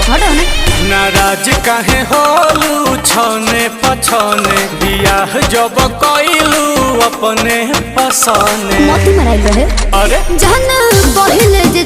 हटो ना। नाराज काहे होलू छने पछने बियाह जब कइलू अपने पसने मोती मराइल रहे। अरे जहन पहिले जे